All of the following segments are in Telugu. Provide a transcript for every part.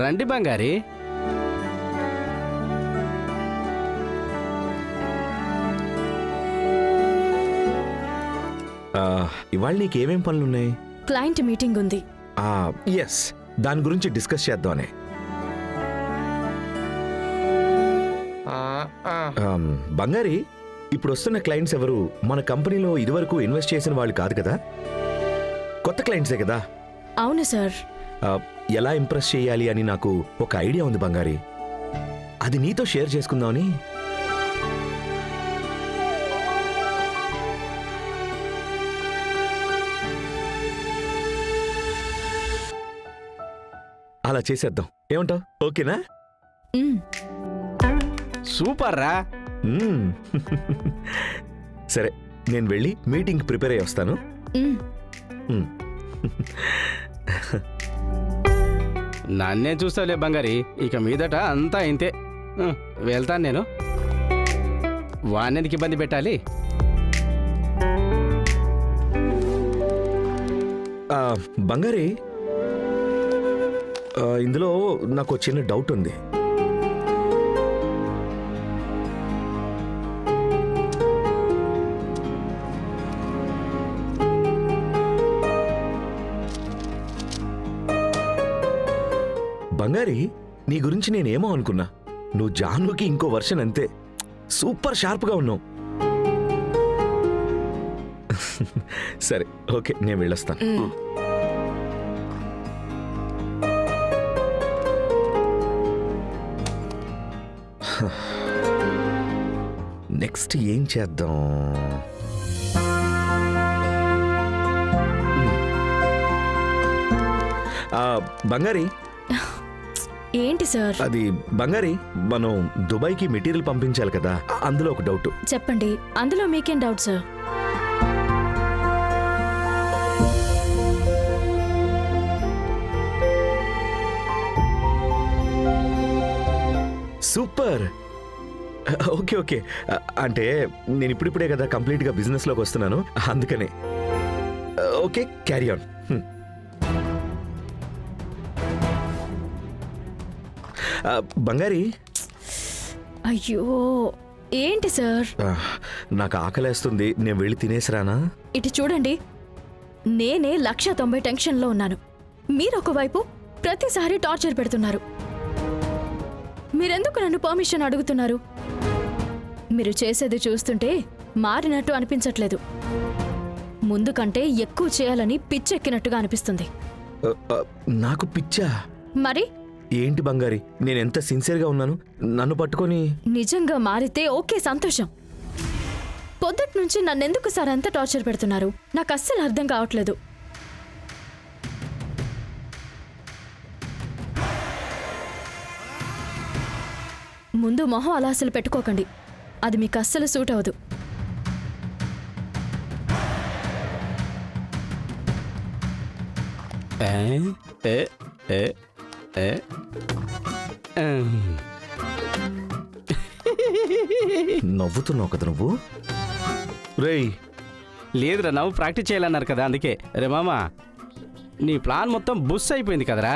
రండి బంగారి. ఇవాళ నీకేమేం పనులున్నాయి? క్లయింట్ మీటింగ్ ఉంది. ఎస్, దాని గురించి డిస్కస్ చేద్దామనే. బంగారి, ఇప్పుడు వస్తున్న క్లయింట్స్ ఎవరు మన కంపెనీలో ఇదివరకు ఇన్వెస్ట్ చేసిన వాళ్ళు కాదు కదా, కొత్త క్లయింట్సే కదా? అవును సార్. ఎలా ఇంప్రెస్ చేయాలి అని నాకు ఒక ఐడియా ఉంది బంగారి, అది నీతో షేర్ చేసుకుందామని. అలా చేసేద్దాం, ఏమంటావ్? ఓకేనా? సూపర్ రా. సరే, నేను వెళ్ళి మీటింగ్ ప్రిపేర్ అయ్యి వస్తాను. నన్నే చూస్తావులే బంగారి, ఇక మీదట అంతా ఇంతే. వెళ్తాను నేను. వాణ్ణెందుకు ఇబ్బంది పెట్టాలి? బంగారి, ఇందులో నాకు చిన్న డౌట్ ఉంది. బంగారి, నీ గురించి నేనేమో అనుకున్నా, నువ్వు జానుకి ఇంకో వర్షన్ అంతే, సూపర్ షార్ప్గా ఉన్నావు. సరే, ఓకే, నేను వెళ్ళొస్తాను. నెక్స్ట్ ఏం చేద్దాం? బంగారి. ఏంటి సార్? అది బంగారి, మనం దుబాయ్కి మెటీరియల్ పంపించాలి కదా, అందులో ఒక డౌట్. చెప్పండి, అందులో మీకేం doubt sir? Super. Okay okay, అంటే నేను ఇప్పుడిప్పుడే కదా కంప్లీట్గా బిజినెస్లోకి వస్తున్నాను, అందుకనే. Okay, carry on. బంగారి. అయ్యో, ఏంటి సార్? నాకు ఆకలేస్తుంది, నేను వెళ్ళి తినేసిరానా? ఇటు చూడండి, నేనే 190 టెన్షన్లో ఉన్నాను, మీరు ఒకవైపు ప్రతిసారి టార్చర్ పెడుతున్నారు. మీరెందుకు నన్ను పర్మిషన్ అడుగుతున్నారు? మీరు చేసేది చూస్తుంటే మారినట్టు అనిపించట్లేదు, ముందు కంటే ఎక్కువ చేయాలని పిచ్చెక్కినట్టుగా అనిపిస్తుంది. నాకు పిచ్చా? మరి ఏంటి బంగారి, నేనెంత సిన్సియర్గా ఉన్నాను, నన్ను పట్టుకొని. నిజంగా మారితే ఓకే, సంతోషం. పొద్దుటి నుంచి నన్నెందుకు సార్ అంత టార్చర్ పెడుతున్నారు? నాకు అస్సలు అర్థం కావట్లేదు. ముందు మొహం అలా అసలు పెట్టుకోకండి, అది మీకు అస్సలు సూట్ అవ్వదు. నవ్వుతున్నావు కదా నువ్వు? రేయ్, లేదురా, నవ్వు ప్రాక్టీస్ చేయాలన్నారు కదా, అందుకే. రే మామా, నీ ప్లాన్ మొత్తం బుస్ అయిపోయింది కదరా.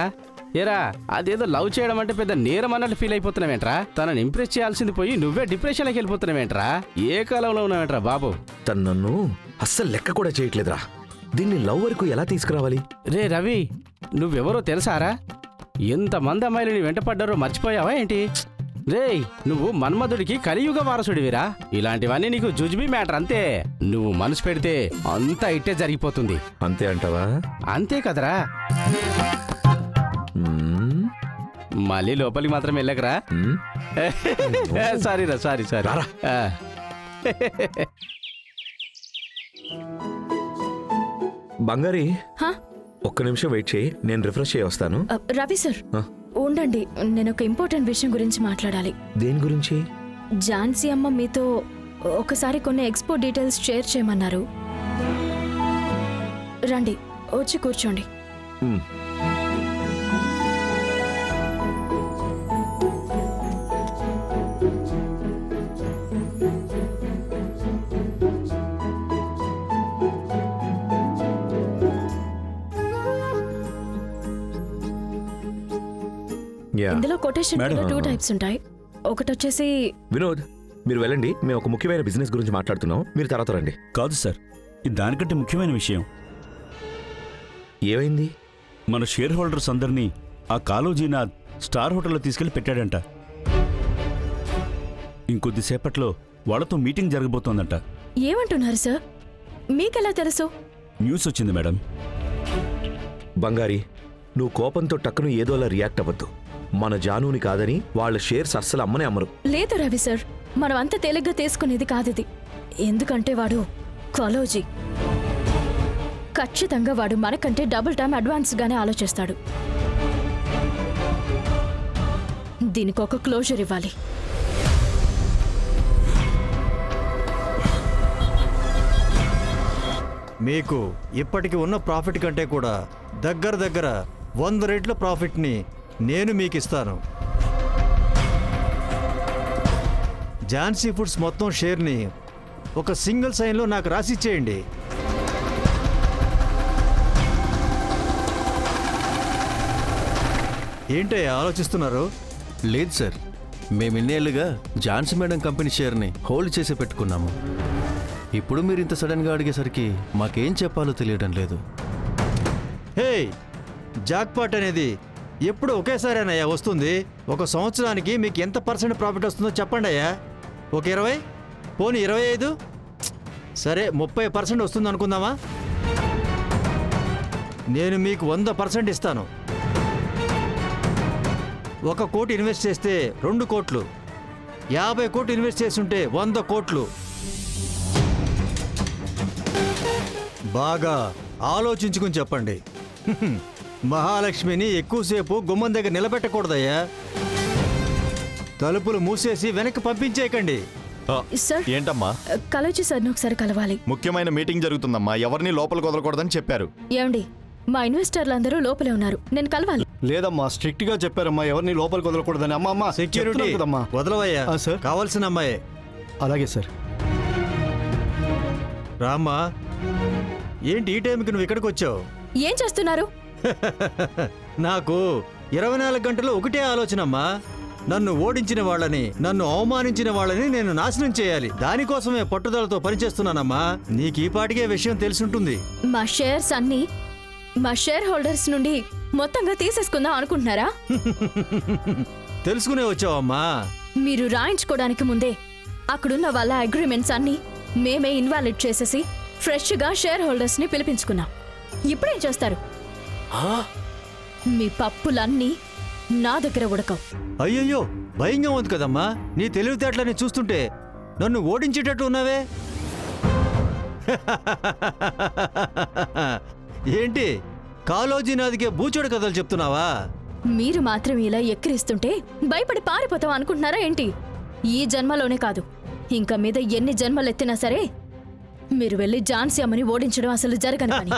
ఏరా, అదేదో లవ్ చేయడం అంటే పెద్ద నేరం అన్నట్టు ఫీల్ అయిపోతున్నావేంట్రా? తనని ఇంప్రెస్ చేయాల్సింది పోయి నువ్వే డిప్రెషన్లోకి వెళ్ళిపోతున్నావేంట్రా? ఏ కాలంలో ఉన్నావేంట్రా బాబు? తను నన్ను అస్సలు లెక్క కూడా చేయట్లేదురా, దీన్ని లవ్ వరకు ఎలా తీసుకురావాలి? రే రవి, నువ్వెవరో తెలుసారా? ఎంతమంది అమ్మాయిలు నీ వెంట పడ్డారో మర్చిపోయావా ఏంటి? రేయ్, నువ్వు మన్మధుడికి కలియుగ వారసుడివిరా. ఇలాంటివన్నీ నీకు జుజ్బీ మ్యాటర్ అంతే. నువ్వు మనసు పెడితే అంతా ఇట్టే జరిగిపోతుంది. అంతే అంటావా? అంతే కదరా. మళ్ళీ లోపలికి మాత్రం వెళ్ళకరా. సారీరా, సారీ. బంగారి, ఒక్క నిమిషం వెయిట్ చేయి, నేను రిఫ్రెష్ చేయి వస్తాను. రవి సార్, ఉండండి, నేను ఒక ఇంపార్టెంట్ విషయం గురించి మాట్లాడాలి. దేని గురించి? ఝాన్సీ అమ్మ మీతో ఒకసారి కొన్ని ఎక్స్పోర్ట్ డీటెయిల్స్ షేర్ చేయమన్నారు. రండి, వచ్చి కూర్చోండి. Yeah. ఇందులో కొటేషన్ Madam. 2 టైప్స్ ఉంటాయి. ఒకటి వచ్చేసి వినోద్, మీరు వెళ్ళండి. మేము ఒక ముఖ్యమైన బిజినెస్ గురించి మాట్లాడుతున్నాం. మీరు తర్వాత రండి. కాదు సార్, ఇది దానికంటే ముఖ్యమైన విషయం. ఏమైంది? మన షేర్ హోల్డర్స్ అందరినీ ఆ కాలోజీనాథ్ స్టార్ హోటల్లో తీసుకెళ్లి పెట్టాడంట. ఇంకొద్దిసేపట్లో వాళ్ళతో మీటింగ్ జరగబోతోందంట. ఏమంటున్నారు సార్? మీకెలా తెలుసు? న్యూస్ వచ్చింది మేడం. బంగారి, నువ్వు కోపంతో టక్కును ఏదోలా రియాక్ట్ అవ్వద్దు. మన జానుని కాదని వాళ్ళ షేర్స్ అస్సలు అమ్మనే అమ్మరు. లేదు రవి సార్, మనం అంత తేలిగ్గా తీసుకునేది కాదిది. ఎందుకంటే వాడు కాలోజీ. ఖచ్చితంగా వాడు మనకంటే డబుల్ టైం అడ్వాన్స్ గానే ఆలోచిస్తాడు. దీనికి ఒక క్లోజర్ ఇవ్వాలి. మీకు ఇప్పటికి ఉన్న ప్రాఫిట్ కంటే కూడా దగ్గర 100 రెట్ల ప్రాఫిట్ని నేను మీకు ఇస్తాను. ఝాన్సీ ఫుడ్స్ మొత్తం షేర్ని ఒక సింగిల్ సైన్లో నాకు రాసిచ్చేయండి. ఏంటి ఆలోచిస్తున్నారు? లేదు సార్, మేము ఇన్నేళ్లుగా ఝాన్సీ మేడం కంపెనీ షేర్ని హోల్డ్ చేసి పెట్టుకున్నాము. ఇప్పుడు మీరు ఇంత సడన్గా అడిగేసరికి మాకేం చెప్పాలో తెలియడం లేదు. హే, జాక్పాట్ అనేది ఎప్పుడు ఒకేసారేనయ్యా వస్తుంది. ఒక సంవత్సరానికి మీకు ఎంత % ప్రాఫిట్ వస్తుందో చెప్పండి అయ్యా. ఒక 20, పోనీ 25, సరే 30% వస్తుంది అనుకుందామా? నేను మీకు 100% ఇస్తాను. 1 కోటి ఇన్వెస్ట్ చేస్తే 2 కోట్లు, 50 కోట్లు ఇన్వెస్ట్ చేస్తుంటే 100 కోట్లు. బాగా ఆలోచించుకుని చెప్పండి. మహాలక్ష్మిని ఎక్కువసేపు గుమ్మం దగ్గర నిలబెట్టకూడదయ్యా. తలుపులు మూసేసి వెనక్కి పంపించేయకండి. సార్, ఏంటమ్మా, కాలోజీ సార్ని ఒకసారి కలవాలి. ముఖ్యమైన మీటింగ్ జరుగుతుందమ్మా. ఎవరిని లోపలికి వదలకూడదని చెప్పారు. ఏమండి, మా ఇన్వెస్టర్లందరూ లోపలే ఉన్నారు, నేను కలవాలి. లేదమ్మా, స్ట్రిక్ట్ గా చెప్పారమ్మా, ఎవరిని లోపలికి వదలకూడదని. అమ్మా సెక్యూరిటీ వదలవయ్యా. సార్. కావాల్సిన అమ్మాయి. అలాగే సార్. రామ్మా, ఏంటి ఈ టైంకి నువ్వు ఇక్కడికి వచ్చావు? ఏం చేస్తున్నారు? నాకు 24 గంటలు ఒకటే ఆలోచనమ్మా. నన్ను ఓడించిన వాళ్ళని, నన్ను అవమానించిన వాళ్ళని నేను నాశనం చేయాలి. దానికోసమే పట్టుదలతో పనిచేస్తున్నానమ్మా. నీకు ఈ పాటికే విషయం తెలిసుంటుంది. మా షేర్స్ అన్ని మా షేర్ హోల్డర్స్ నుండి మొత్తంగా తీసేసుకుందాం అనుకుంటున్నారా? తెలుసుకునే వచ్చావమ్మా. మీరు రాయించుకోవడానికి ముందే అక్కడున్న వాళ్ళ అగ్రిమెంట్స్ అన్ని మేమే ఇన్వాలిడ్ చేసేసి ఫ్రెష్గా షేర్ హోల్డర్స్ ని పిలిపించుకున్నాం. ఇప్పుడేం చేస్తారు? మీ పప్పులన్నీ నా దగ్గర ఉడకవు. అయ్యయ్యో, భయంగా ఉంది కదమ్మా. నీ తెలివితేటలని చూస్తుంటే నన్ను ఓడించేటట్టు ఉన్నావే. ఏంటి, కాలోజీనాథ్కే బూచోడు కథలు చెప్తున్నావా? మీరు మాత్రం ఇలా ఎక్కిరిస్తుంటే భయపడి పారిపోతాం అనుకుంటున్నారా ఏంటి? ఈ జన్మలోనే కాదు, ఇంకా మీద ఎన్ని జన్మలెత్తినా సరే మీరు వెళ్ళి ఝాన్సీ అమ్మని ఓడించడం అసలు జరగని పని.